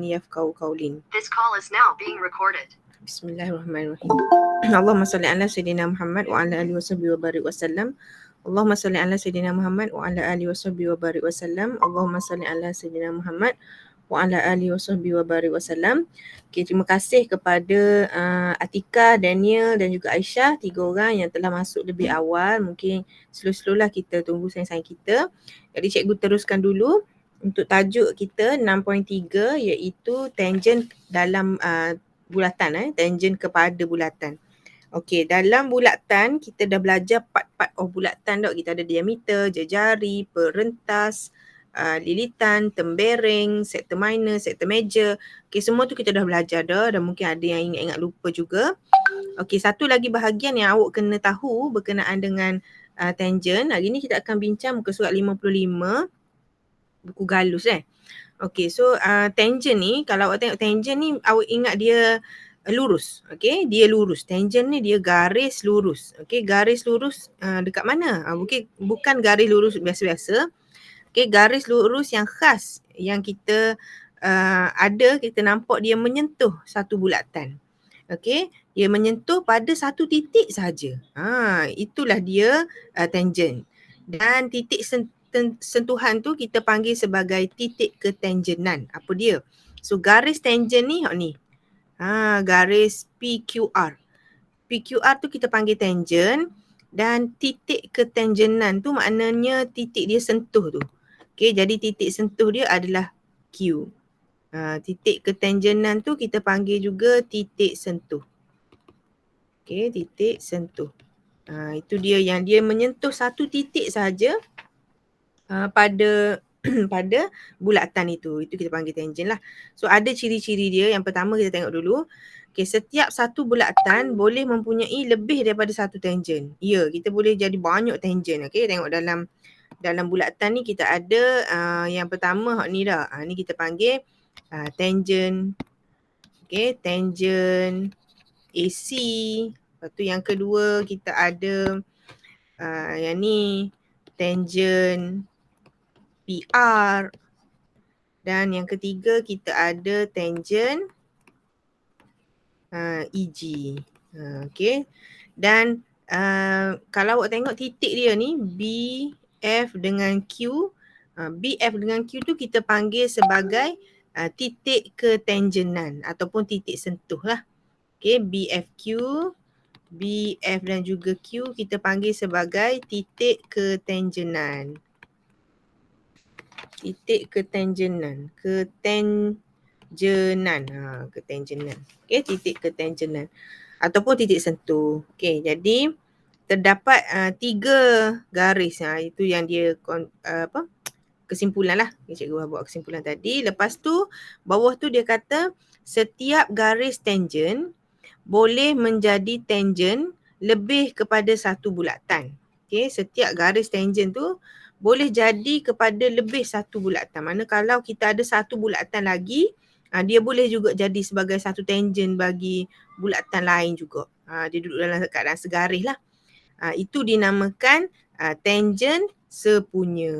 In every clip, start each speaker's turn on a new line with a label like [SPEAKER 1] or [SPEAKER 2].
[SPEAKER 1] يفقهوا قولي.
[SPEAKER 2] This call is now being recorded.
[SPEAKER 1] Bismillahirrahmanirrahim. Allahumma salli ala Sayyidina Muhammad wa ala alihi washabihi wa barik wasallam. Allahumma salli ala Sayyidina Muhammad wa ala alihi washabihi wa barik wasallam. Allahumma salli ala Sayyidina Muhammad wa ala alihi washabihi wa barik wasallam. Okay, terima kasih kepada Atika, Daniel dan juga Aisyah, 3 orang yang telah masuk lebih awal. Mungkin slow-slow lah kita tunggu sayang-sayang kita. Jadi cikgu teruskan dulu untuk tajuk kita 6.3 iaitu tangent dalam bulatan, tangent kepada bulatan. Okey, dalam bulatan kita dah belajar part-part of bulatan dah. Kita ada diameter, jejari, perentas, lilitan, tembereng, sektor minor, sektor major. Okey, semua tu kita dah belajar dah dan mungkin ada yang ingat-ingat lupa juga. Okey, satu lagi bahagian yang awak kena tahu berkenaan dengan tangent. Hari ni kita akan bincang muka surat 55, buku galus Okey, so tangent ni, kalau awak tengok tangent ni, awak ingat dia lurus. Okey, dia lurus. Tangent ni dia garis lurus. Okey, garis lurus dekat mana? Bukan garis lurus biasa-biasa. Okey, garis lurus yang khas yang kita ada, kita nampak dia menyentuh satu bulatan. Okey, dia menyentuh pada satu titik saja. Itulah dia tangent. Dan titik sentuhan tu kita panggil sebagai titik ketangenan. Apa dia? So garis tangent ni, garis PQR. PQR tu kita panggil tangent dan titik ketangenan tu maknanya titik dia sentuh tu. Okey, jadi titik sentuh dia adalah Q. Titik ketangenan tu kita panggil juga titik sentuh. Okey, titik sentuh. Itu dia yang dia menyentuh satu titik saja pada pada bulatan itu. Itu kita panggil tangent lah. So ada ciri-ciri dia. Yang pertama kita tengok dulu. Okay, setiap satu bulatan boleh mempunyai lebih daripada satu tangent. Ya, kita boleh jadi banyak tangent. Okay, tengok dalam bulatan ni kita ada yang pertama ni dah. Ni kita panggil tangent. Okay, tangent AC. Lepas tu yang kedua kita ada yang ni tangent PR. Dan yang ketiga kita ada tangent EG. Okay. Dan kalau awak tengok titik dia ni BF dengan Q. BF dengan Q tu kita panggil sebagai titik ketangenan ataupun titik sentuh lah. Okay, BFQ, BF dan juga Q kita panggil sebagai titik ketangenan. Titik ketangenan. Ketangenan. Okay, titik ketangenan. Ataupun titik sentuh. Okay, jadi terdapat 3 garis. Itu yang dia kesimpulan lah. Cikgu buat kesimpulan tadi. Lepas tu, bawah tu dia kata setiap garis tangent boleh menjadi tangent lebih kepada satu bulatan. Okay, setiap garis tangent tu boleh jadi kepada lebih satu bulatan. Mana kalau kita ada satu bulatan lagi, dia boleh juga jadi sebagai satu tangent bagi bulatan lain juga. Dia duduk dalam keadaan segaris lah. Itu dinamakan tangent sepunya.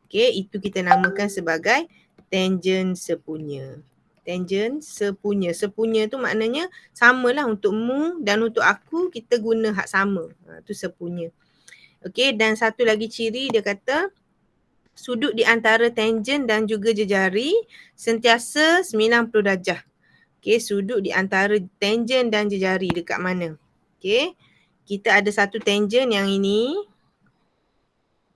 [SPEAKER 1] Okay, itu kita namakan sebagai tangent sepunya. Tangent sepunya. Sepunya tu maknanya samalah untukmu dan untuk aku, kita guna hak sama. Tu sepunya. Okey, dan satu lagi ciri dia kata sudut di antara tangent dan juga jejari sentiasa 90 darjah. Okey, sudut di antara tangent dan jejari dekat mana? Okey, kita ada satu tangent yang ini.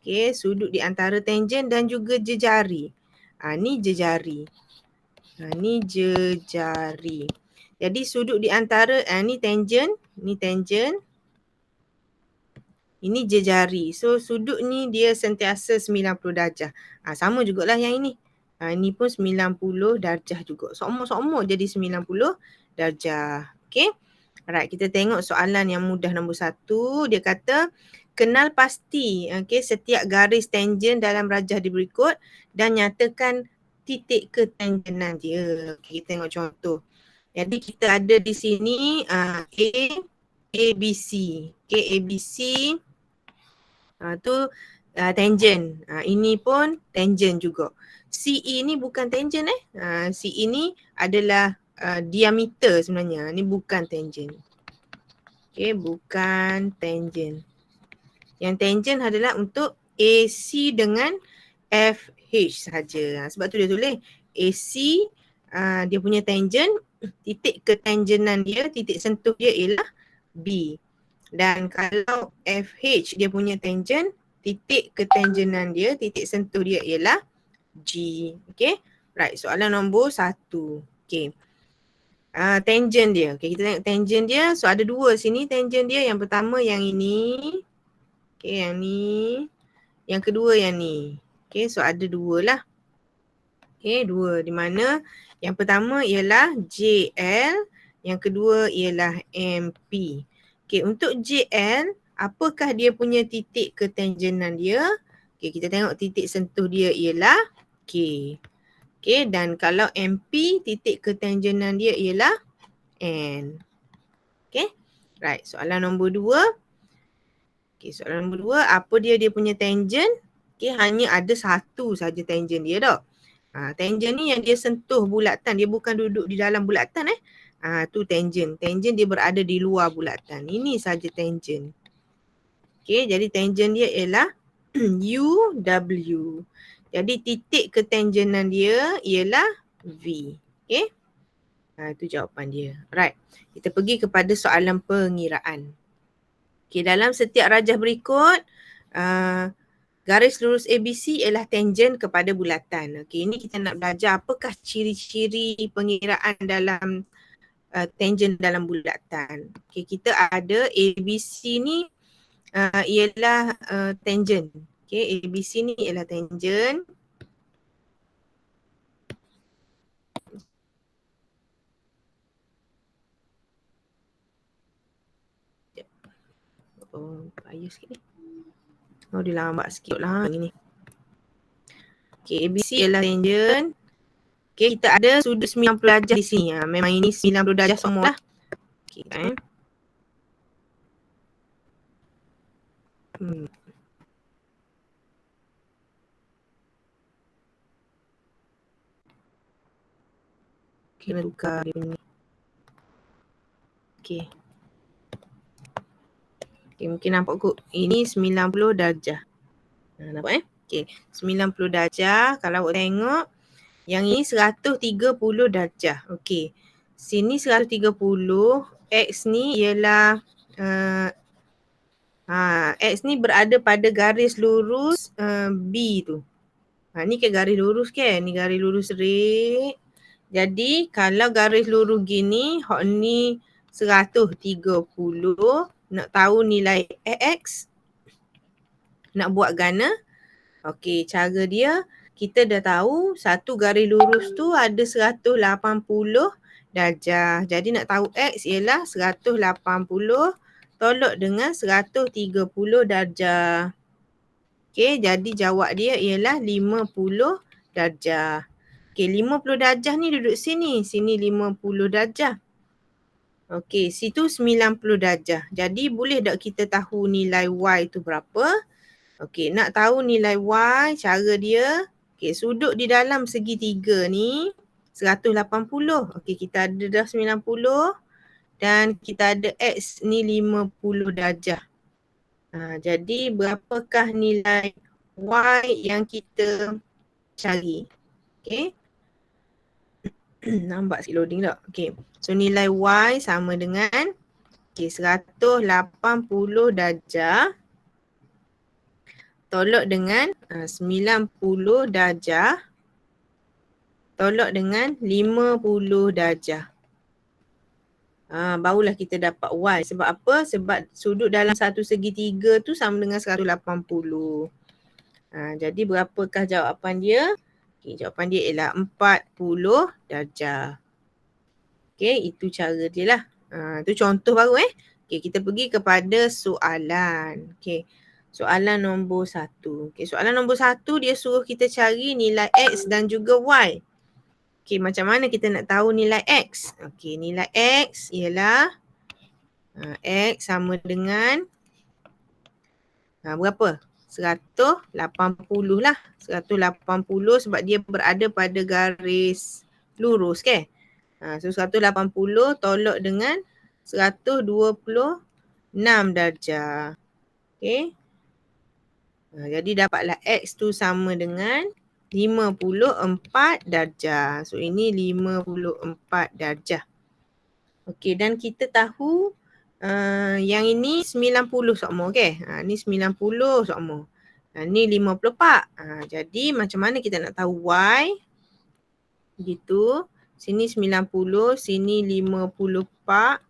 [SPEAKER 1] Okey, sudut di antara tangent dan juga jejari. Ni jejari. Ni jejari. Jadi sudut di antara ni tangent, ni tangent. Ini jejari. So sudut ni dia sentiasa 90 darjah. Sama jugalah yang ini. Ini pun 90 darjah juga. Sama-sama jadi 90 darjah. Okay. Alright, kita tengok soalan yang mudah nombor 1. Dia kata, kenal pasti setiap garis tangent dalam rajah di berikut dan nyatakan titik ketangenan dia. Okay, kita tengok contoh. Jadi kita ada di sini ABC. Okay, ABC. Tu tangent. Ini pun tangent juga. CE ni bukan tangent CE ni adalah diameter sebenarnya. Ni bukan tangent. Okay, bukan tangent. Yang tangent adalah untuk AC dengan FH sahaja. Sebab tu dia tulis AC dia punya tangent, titik ketangenan dia, titik sentuh dia ialah B. Dan kalau FH dia punya tangent, titik ketangenan dia, titik sentuh dia ialah G. Okay. Right, soalan nombor 1. Okay. Tangent dia. Okay, kita tengok tangent dia. So ada dua sini tangent dia. Yang pertama yang ini. Okay, yang ni. Yang kedua yang ni. Okay, so ada dua lah. Okay, dua. Di mana yang pertama ialah JL. Yang kedua ialah MP. Okay, untuk JL, apakah dia punya titik ketangenan dia? Okay, kita tengok titik sentuh dia ialah K. Okay, dan kalau MP, titik ketangenan dia ialah N. Okay, right. Soalan nombor 2. Okay, soalan nombor 2, apa dia punya tangent? Okay, hanya ada satu saja tangent dia dah. Tangent ni yang dia sentuh bulatan, dia bukan duduk di dalam bulatan tu tangent. Tangent dia berada di luar bulatan. Ini saja tangent. Okay, jadi tangent dia ialah UW. Jadi titik ketangenan dia ialah V. Okay. Itu jawapan dia. Right. Kita pergi kepada soalan pengiraan. Okay, dalam setiap rajah berikut, garis lurus ABC ialah tangent kepada bulatan. Okay, ini kita nak belajar apakah ciri-ciri pengiraan dalam tangent dalam bulatan. Okay, kita ada ABC ni ialah tangent. Okay, ABC ni ialah tangent. Payah sikit ni. Dia lambat sikit lah ni. Okay, ABC ialah tangent. Okay, kita ada sudut 90 darjah di sini. Memang ini 90 darjah semua lah. Okay, kan. Okay, nak tukar dia ni. Okay. Okay, mungkin nampak kot. Ini 90 darjah. Nampak Okay, 90 darjah. Kalau awak tengok, yang ini 130 darjah. Okay. Sini 130. X ni ialah X ni berada pada garis lurus B tu. Ni ke garis lurus ke? Ni garis lurus straight. Jadi kalau garis lurus gini, hak ni 130. Nak tahu nilai X, nak buat gana. Okey, cara dia, kita dah tahu satu garis lurus tu ada 180 darjah. Jadi nak tahu X ialah 180 tolak dengan 130 darjah. Okey, jadi jawab dia ialah 50 darjah. Okey, 50 darjah ni duduk sini. Sini 50 darjah. Okey, situ 90 darjah. Jadi boleh tak kita tahu nilai Y tu berapa? Okey, nak tahu nilai Y, cara dia, okey, sudut di dalam segitiga ni 180. Okey, kita ada dah 90 dan kita ada X ni 50 darjah. Jadi berapakah nilai Y yang kita cari? Okey. Nampak sikit loading tak? Okey. So nilai Y sama dengan 180 darjah tolak dengan 90 darjah tolak dengan 50 darjah. Barulah kita dapat Y. Sebab apa? Sebab sudut dalam satu segitiga tu sama dengan 180. Jadi berapakah jawapan dia? Okay, jawapan dia ialah 40 darjah. Okay, itu cara dia lah. Itu contoh baru Okay, kita pergi kepada soalan. Okay, soalan nombor 1. Okay, soalan nombor 1 dia suruh kita cari nilai X dan juga Y. Okay, macam mana kita nak tahu nilai X? Okay, nilai X ialah X sama dengan berapa? 180 lah. 180 sebab dia berada pada garis lurus ke. So 180 tolak dengan 126 darjah. Okay. Jadi dapatlah X tu sama dengan 54 darjah. So ini 54 darjah. Okey, dan kita tahu yang ini 90 sokmo okey. Ni 90 sokmo. Ni 54. Jadi macam mana kita nak tahu Y? Gitu. Sini 90, sini 54.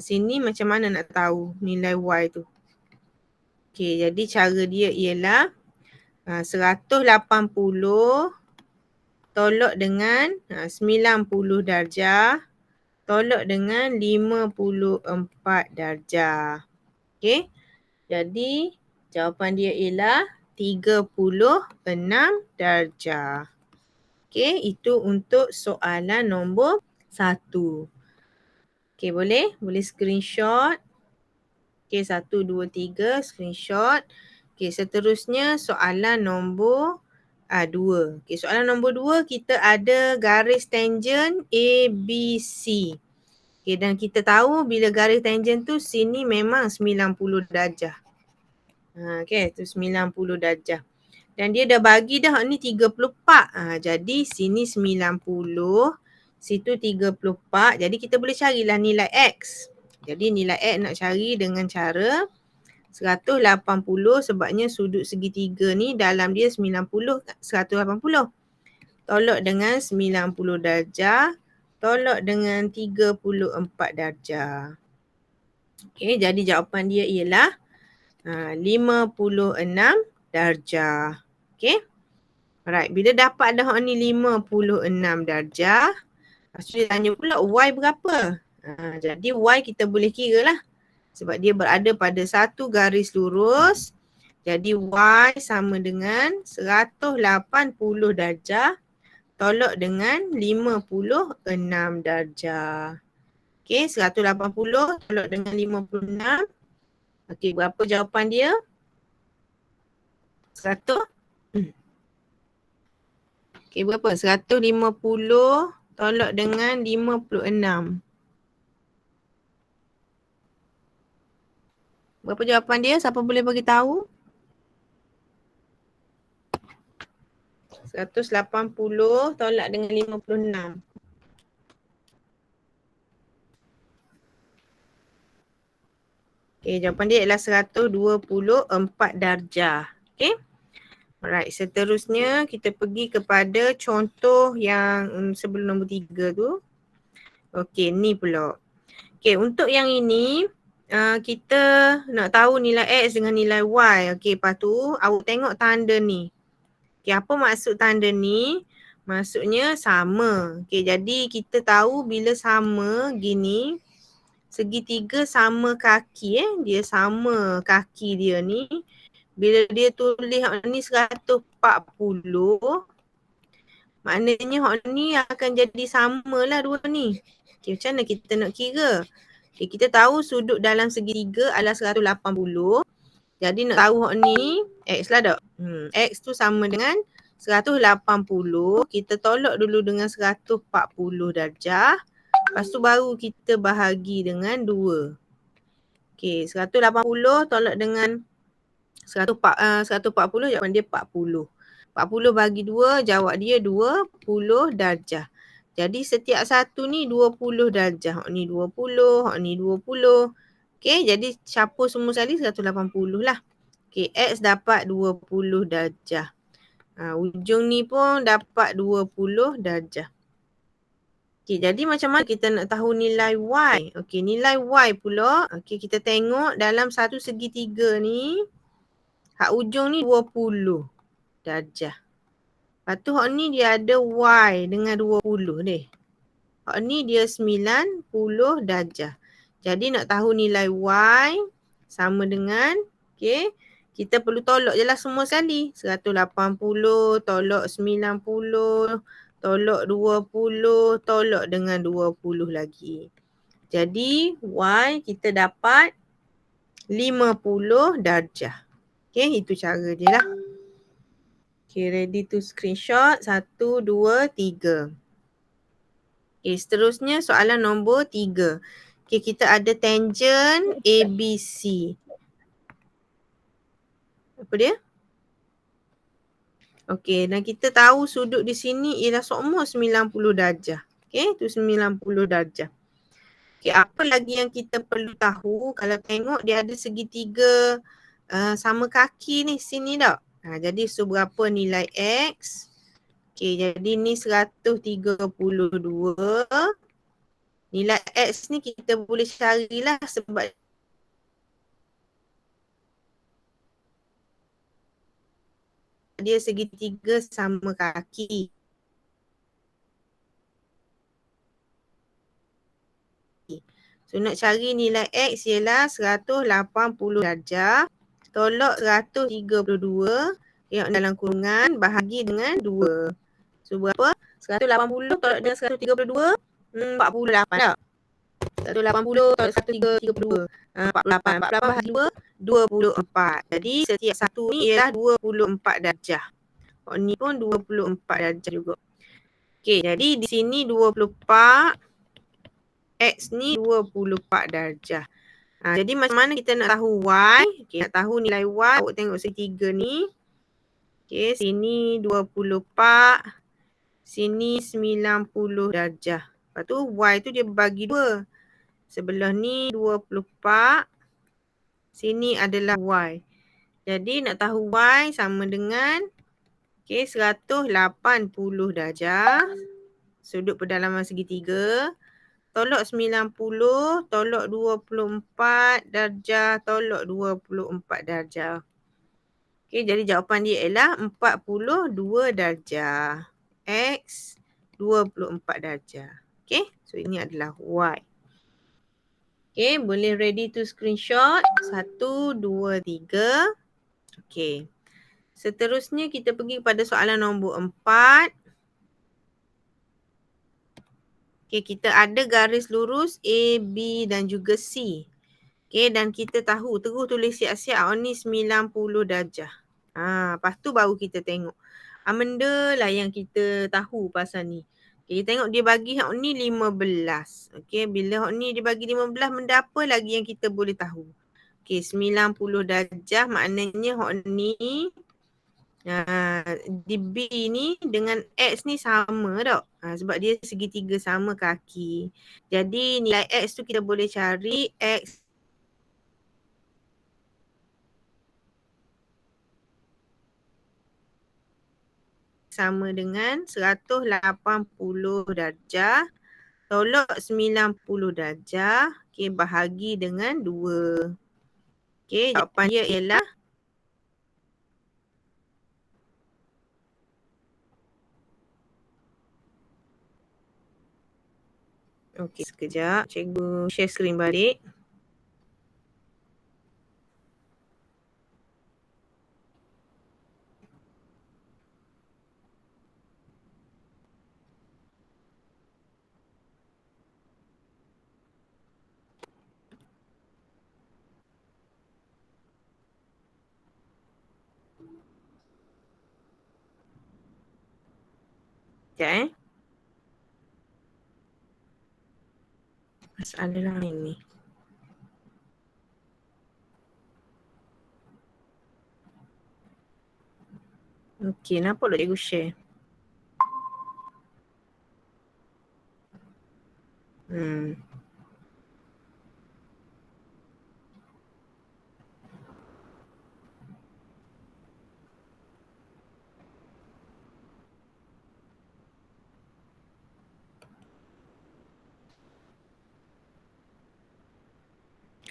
[SPEAKER 1] Sini macam mana nak tahu nilai Y tu? Okey, jadi cara dia ialah 180 tolak dengan 90 darjah tolak dengan 54 darjah. Okey. Jadi jawapan dia ialah 36 darjah. Okey, itu untuk soalan nombor 1. Okey, boleh screenshot. Okey, 1, 2, 3 screenshot. Okey, seterusnya soalan nombor 2. Okey, soalan nombor 2 kita ada garis tangent ABC. Okey, dan kita tahu bila garis tangent tu sini memang 90 darjah. Okey, tu 90 darjah. Dan dia dah bagi dah ni 34. Jadi sini 90, situ 34. Jadi kita boleh carilah nilai X. Jadi nilai X nak cari dengan cara 180 sebabnya sudut segitiga ni dalam dia 90, 180. Tolak dengan 90 darjah, tolak dengan 34 darjah. Okey, jadi jawapan dia ialah 56 darjah. Okey. Alright, bila dapat dah ni 56 darjah, lepas tu dia tanya pula Y berapa? Jadi Y kita boleh kira lah. Sebab dia berada pada satu garis lurus. Jadi Y sama dengan 180 darjah tolak dengan 56 darjah. Okey, 180 tolak dengan 56. Okey, berapa jawapan dia? 100. Okey, berapa? 150 tolak dengan 56. Berapa jawapan dia? Siapa boleh bagi tahu? 180 tolak dengan 56. Okey, jawapan dia ialah 124 darjah. Okey. Alright, seterusnya kita pergi kepada contoh yang sebelum nombor 3 tu. Okey, ni pula. Okey, untuk yang ini kita nak tahu nilai X dengan nilai Y. Okey, lepas tu awak tengok tanda ni. Okey, apa maksud tanda ni? Maksudnya sama. Okey, jadi kita tahu bila sama gini, segitiga sama kaki dia sama kaki dia ni. Bila dia tulis ni 140, maknanya hak ni akan jadi samalah dua ni. Okey, macam mana kita nak kira? Okay, kita tahu sudut dalam segitiga adalah 180. Jadi nak tahu hak ni X lah tak? X tu sama dengan 180. Kita tolak dulu dengan 140 darjah. Lepas tu baru kita bahagi dengan 2. Okay, 180 tolak dengan 140, jawapan dia 40. 40 bagi 2, jawab dia 20 darjah. Jadi setiap satu ni 20 darjah. Hak ni 20, hak ni 20. Okay, jadi capur semua sekali 180 lah. Okay, X dapat 20 darjah. Ujung ni pun dapat 20 darjah. Okay, jadi macam mana kita nak tahu nilai Y? Okay, nilai Y pula. Okay, kita tengok dalam satu segitiga ni. Hak ujung ni 20 darjah. Lepas tu hak ni dia ada Y dengan 20 deh. Hak ni dia 90 darjah. Jadi nak tahu nilai Y sama dengan, okay, kita perlu tolak je lah semua sekali. 180 tolak 90 tolak 20 tolak dengan 20 lagi. Jadi Y kita dapat 50 darjah. Okay, itu cara dia lah. Okay, ready to screenshot. 1, 2, 3. Okay, seterusnya soalan nombor 3. Okay, kita ada tangent ABC. Apa dia? Okay, dan kita tahu sudut di sini ialah seumpama 90 darjah. Okay, itu 90 darjah. Okay, apa lagi yang kita perlu tahu kalau tengok dia ada segitiga sama kaki ni sini tak? Jadi seberapa nilai X? Okay, jadi ni 132. Nilai X ni kita boleh carilah sebab dia segitiga sama kaki. So nak cari nilai X ialah 180 darjah tolak 132 yang dalam kurungan bahagi dengan 2. So berapa? 180 tolak dengan 132, 48 tak? 180 tolak 132, 48. 48 bahagi 2, 24. Jadi setiap satu ni ialah 24 darjah. Ni pun 24 darjah juga. Okey, jadi di sini 24, X ni 24 darjah. Jadi macam mana kita nak tahu Y? Okay, nak tahu nilai Y, awak tengok segitiga ni. Okay, sini 24, sini 90 darjah. Lepas tu Y tu dia bagi 2. Sebelah ni 24, sini adalah Y. Jadi nak tahu Y sama dengan 180 darjah. Sudut pedalaman segitiga. Tolak 90, tolak 24 darjah, tolak 24 darjah. Okay, jadi jawapan dia ialah 42 darjah. X 24 darjah. Okay, so ini adalah Y. Okay, boleh ready to screenshot. 1, 2, 3. Okay. Seterusnya kita pergi kepada soalan nombor 4. Okay, kita ada garis lurus A, B dan juga C. Okay, dan kita tahu terus tulis siap-siap ni 90 darjah. Lepas tu baru kita tengok. Benda lah yang kita tahu pasal ni. Okay, tengok dia bagi hak ni 15. Okay, bila hak ni dia bagi 15, benda apa lagi yang kita boleh tahu? Okay, 90 darjah maknanya hak ni di B ni dengan X ni sama tak? Sebab dia segitiga sama kaki. Jadi nilai X tu kita boleh cari X sama dengan 180 darjah tolak 90 darjah. Okay, bahagi dengan 2. Okay, jawapan dia ialah okey, sekejap. Cikgu share screen balik. Sekejap masalah lain ni. Okey, nampak tak cikgu share?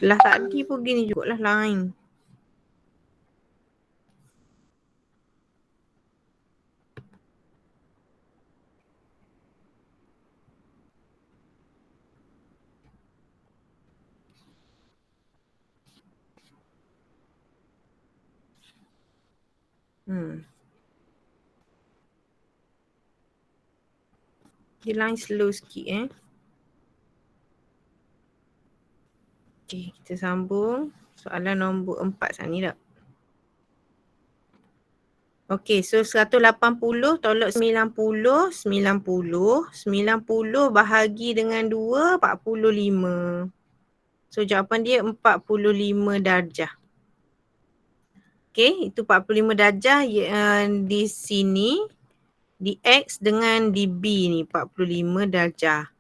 [SPEAKER 1] Kelas tadi pun gini jugalah lain. Dia line slow sikit Okay, kita sambung soalan nombor 4 sekarang ni tak? Okey, so 180 tolak 90, 90 bahagi dengan 2, 45. So jawapan dia 45 darjah. Okey, itu 45 darjah di sini, di X dengan di B ni 45 darjah.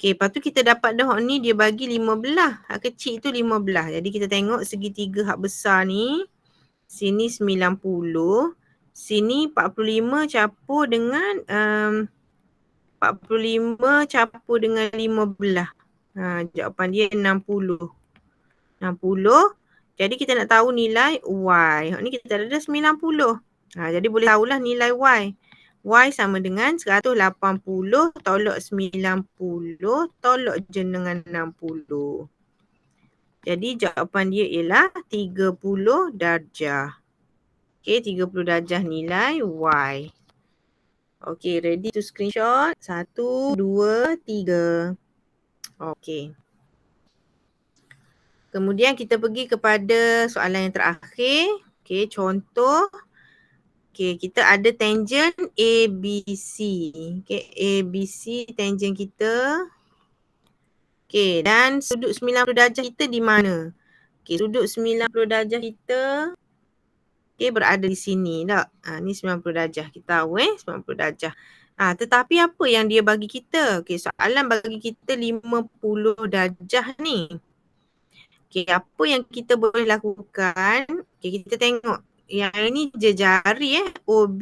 [SPEAKER 1] Okey, lepas tu kita dapat dah hak ni dia bagi 15. Hak kecil tu 15. Jadi kita tengok segitiga hak besar ni. Sini 90. Sini 45 campur dengan 45 campur dengan 15. Jawapan dia 60. 60. Jadi kita nak tahu nilai Y. Hak ni kita ada 90. Jadi boleh tahulah nilai Y. Y sama dengan 180 tolak 90 tolak je dengan 60. Jadi jawapan dia ialah 30 darjah. Okey, 30 darjah nilai Y. Okey, ready to screenshot? 1, 2, 3. Okey. Kemudian kita pergi kepada soalan yang terakhir. Okey, contoh. Okey, kita ada tangent ABC. Okey, ABC tangent kita. Okey, dan sudut 90 darjah kita di mana? Okey, sudut 90 darjah kita berada di sini tak? Ni 90 darjah. Kita tahu 90 darjah. Tetapi apa yang dia bagi kita? Okey, soalan bagi kita 50 darjah ni. Okey, apa yang kita boleh lakukan? Okey, kita tengok. Yang ini jejari OB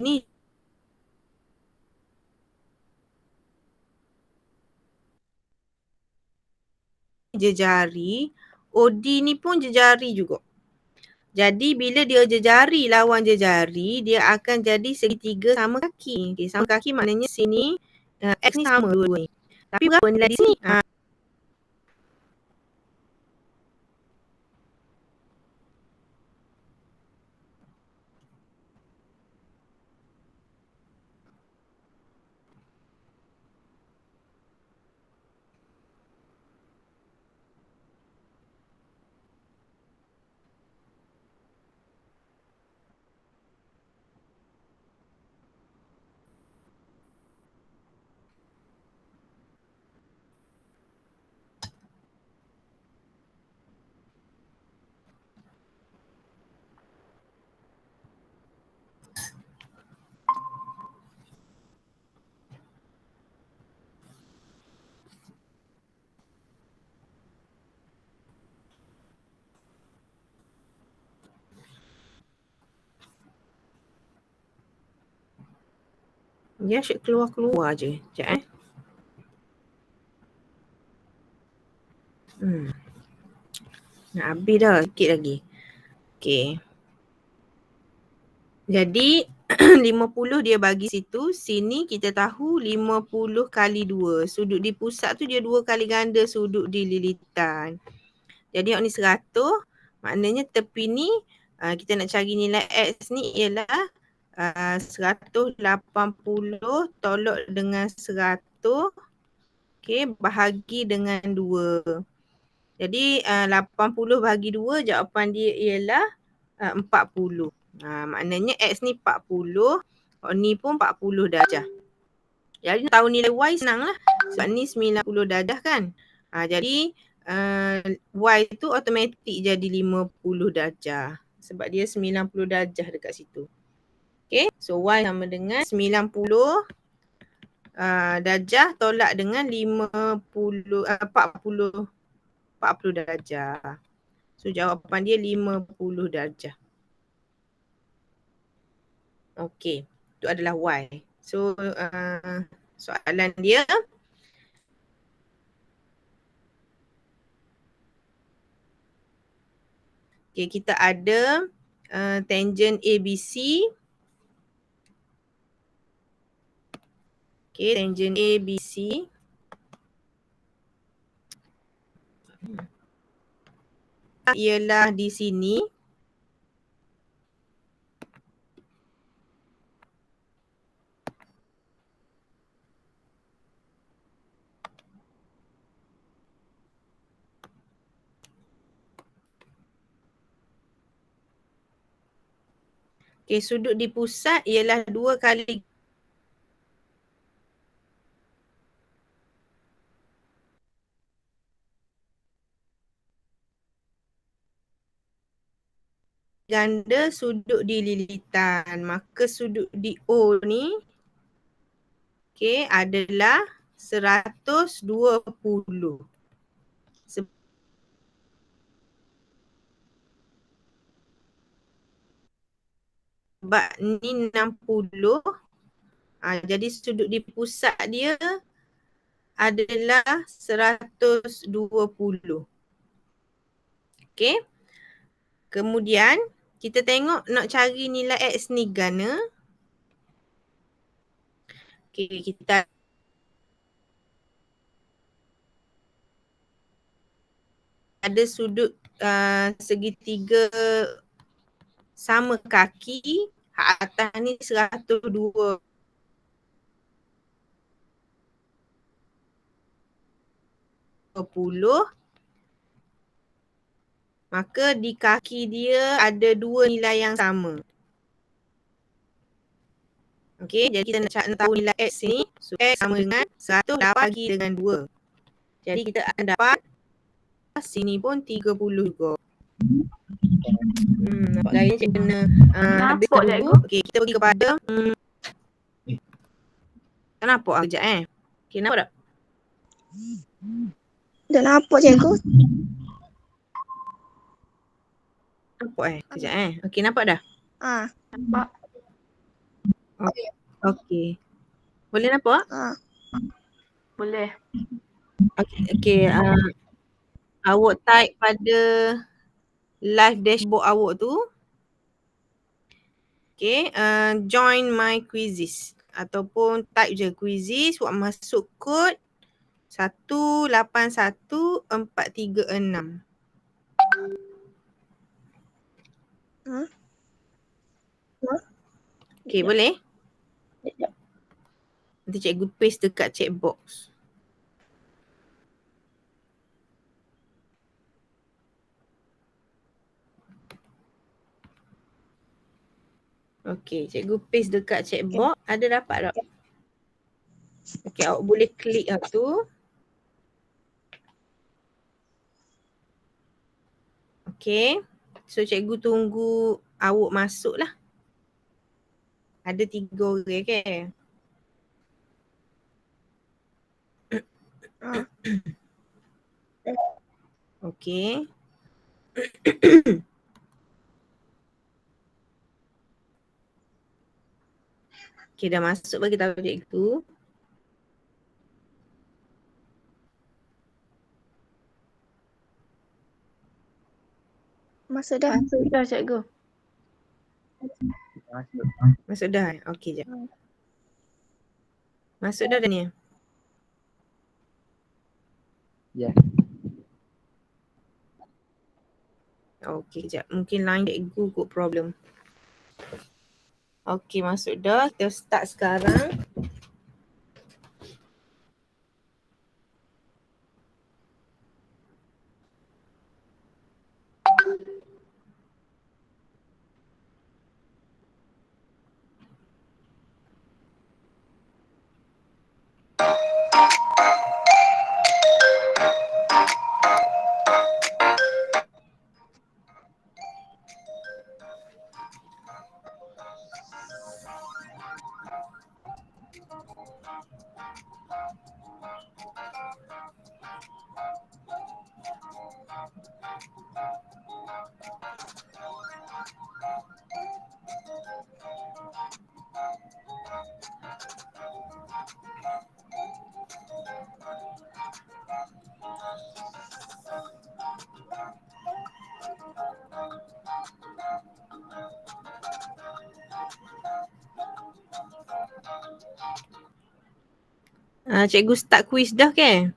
[SPEAKER 1] ni jejari. OD ni pun jejari juga. Jadi bila dia jejari lawan jejari, dia akan jadi segitiga sama kaki. Okay, sama kaki maknanya sini X ni sama dua ni. Tapi berapa nilai di sini? Dia asyik keluar-keluar je. Sekejap Nak habis dah sikit lagi. Okay. Jadi 50 dia bagi situ. Sini kita tahu 50 kali 2. Sudut di pusat tu dia 2 kali ganda sudut di lilitan. Jadi yang ni 100. Maknanya tepi ni kita nak cari nilai X ni ialah 180 tolak dengan 100. Okay, bahagi dengan 2. Jadi 80 bahagi 2 jawapan dia ialah 40. Maknanya X ni 40. Ni pun 40 darjah. Jadi tahu nilai Y senang lah. Sebab ni 90 darjah kan. Jadi Y tu automatik jadi 50 darjah. Sebab dia 90 darjah dekat situ. Okay. So Y sama dengan 90 darjah tolak dengan 40 darjah. So jawapan dia 50 darjah. Okey, itu adalah Y. So soalan dia kita ada tangent ABC. Tangent ABC. Ialah di sini. Okey, sudut di pusat ialah 2 kali ganda sudut di lilitan. Maka sudut di O ni adalah 120. Sebab ni 60. Jadi sudut di pusat dia adalah 120. Okey. Kemudian kita tengok nak cari nilai X ni gana. Okey, kita ada sudut segitiga sama kaki. Hak atas ni 120. Maka di kaki dia ada 2 nilai yang sama. Okey, jadi kita nak tahu nilai X ni. So X sama dengan 100 bagi dengan 2. Jadi kita akan dapat sini pun 30 juga. Nampak gaya cikgu kena habiskan dulu. Okey, kita pergi kepada tak nampak lah kejap Okey, nampak tak?
[SPEAKER 3] Dah nampak cikgu.
[SPEAKER 1] Nampak kejap Okey, nampak dah?
[SPEAKER 3] Nampak.
[SPEAKER 1] Okey. Boleh nampak?
[SPEAKER 3] Boleh.
[SPEAKER 1] Okey, awak type pada live dashboard awak tu. Okey, join my quizzes ataupun type je quizzes, awak masuk kod 181436. Okey, boleh? Nanti cikgu paste dekat chat box. Okey, cikgu paste dekat chat box. Ada dapat tak? Okey, awak boleh klik lah tu. Okey. So cikgu tunggu awak masuk lah. Ada 3 orang Okey. Okey, dah masuk bagi tahu cikgu.
[SPEAKER 3] Masuk dah.
[SPEAKER 4] Masuk dah cikgu.
[SPEAKER 1] Masuk dah Okey, jap. Masuk dah ni?
[SPEAKER 5] Ya.
[SPEAKER 1] Okey, jap. Mungkin line cikgu kot problem. Okey, masuk dah. Kita start sekarang. Cikgu start quiz dah ke?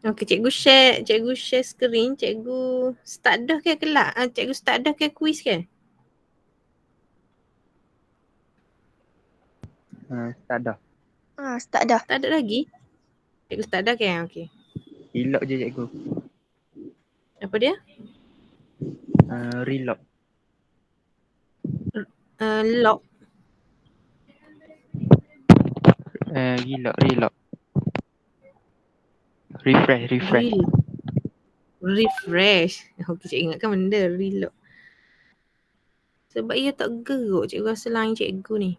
[SPEAKER 1] Okey, cikgu share skrin, cikgu start dah ke kelak? Cikgu start dah ke kuis ke?
[SPEAKER 4] Tak dah.
[SPEAKER 3] Start dah.
[SPEAKER 1] Tak ada lagi? Cikgu start dah ke? Okey.
[SPEAKER 4] Reload je cikgu.
[SPEAKER 1] Apa dia?
[SPEAKER 4] Reload.
[SPEAKER 1] Lock.
[SPEAKER 4] Reload. Refresh.
[SPEAKER 1] Refresh. Okey, cikgu ingatkan benda reload. Sebab ia tak geruk, cikgu rasa lain cikgu ni.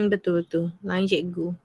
[SPEAKER 1] Betul. Lain cikgu.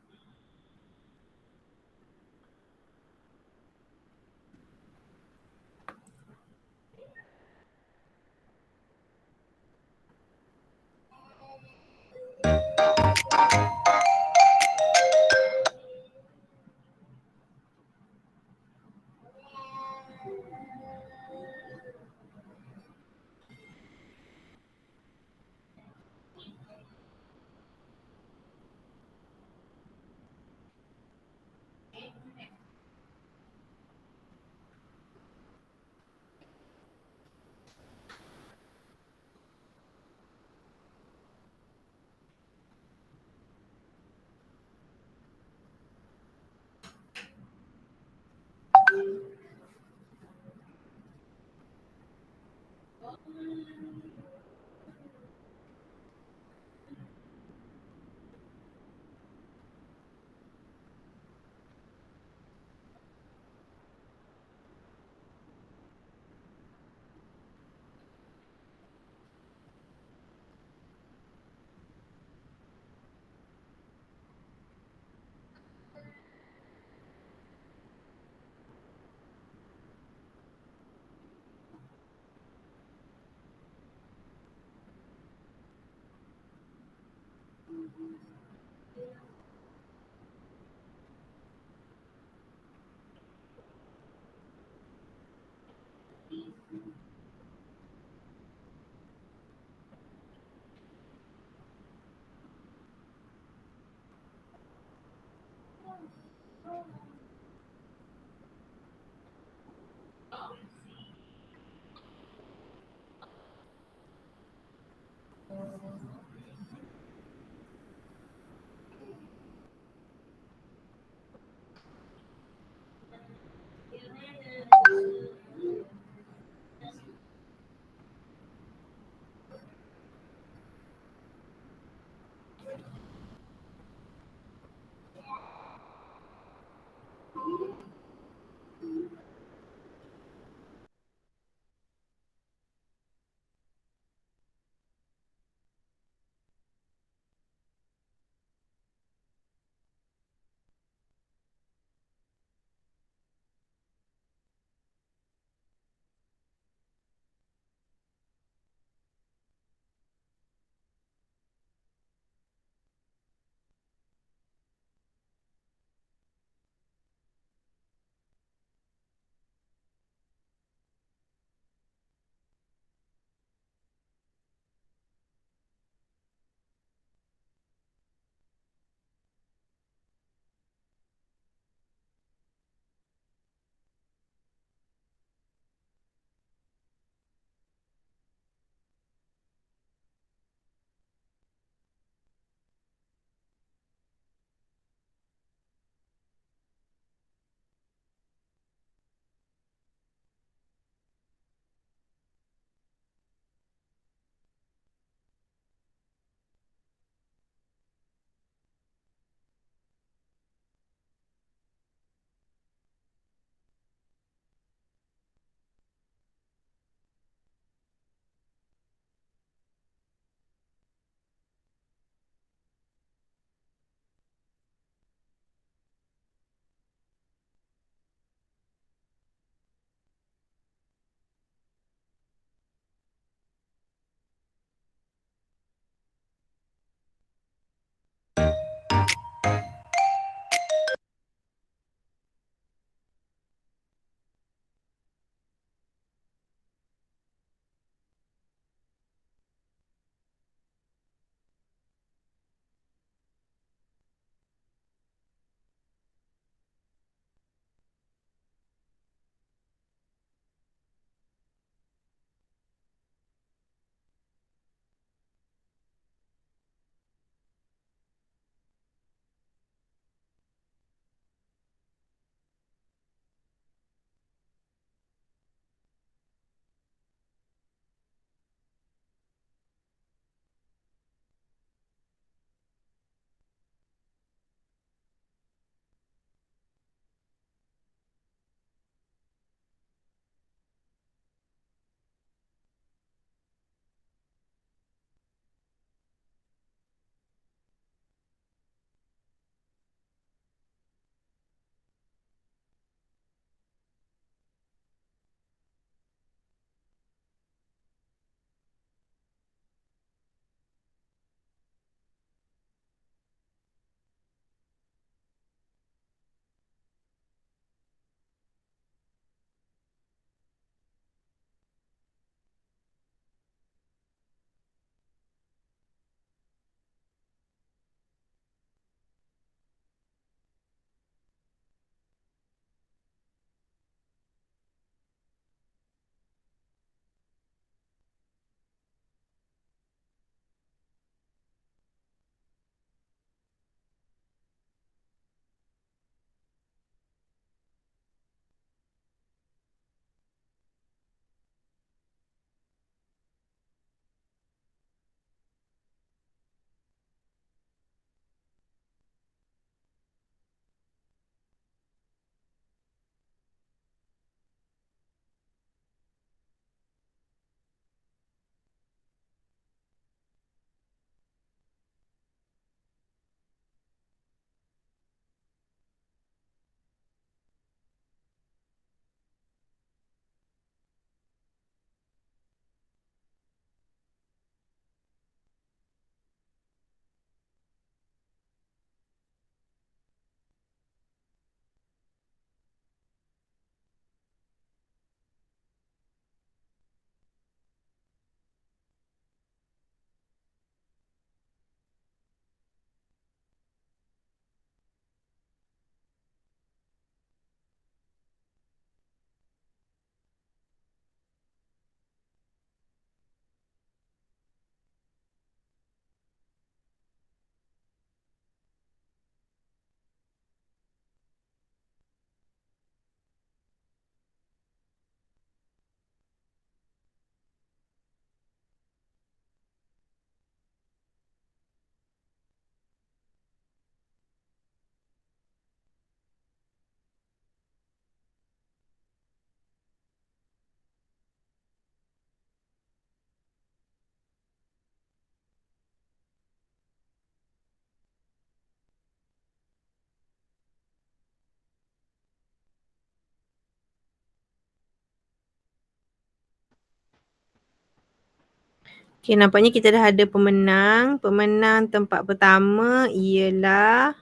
[SPEAKER 1] Okay, nampaknya kita dah ada pemenang. Pemenang tempat pertama ialah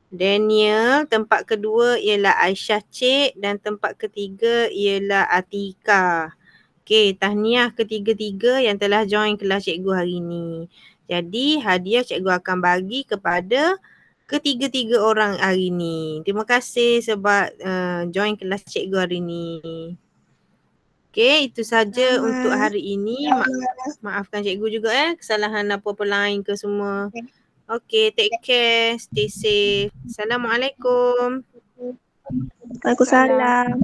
[SPEAKER 1] Daniel. Tempat kedua ialah Aisyah Cik. Dan tempat ketiga ialah Atika. Okay, tahniah ketiga-tiga yang telah join kelas cikgu hari ni. Jadi hadiah cikgu akan bagi kepada ketiga-tiga orang hari ni. Terima kasih sebab join kelas cikgu hari ni. Okay, itu saja
[SPEAKER 3] Selamat.
[SPEAKER 1] untuk hari ini. Maafkan cikgu juga kesalahan apa-apa lain ke semua. Okay, take care, stay safe. Assalamualaikum.
[SPEAKER 3] Waalaikumsalam.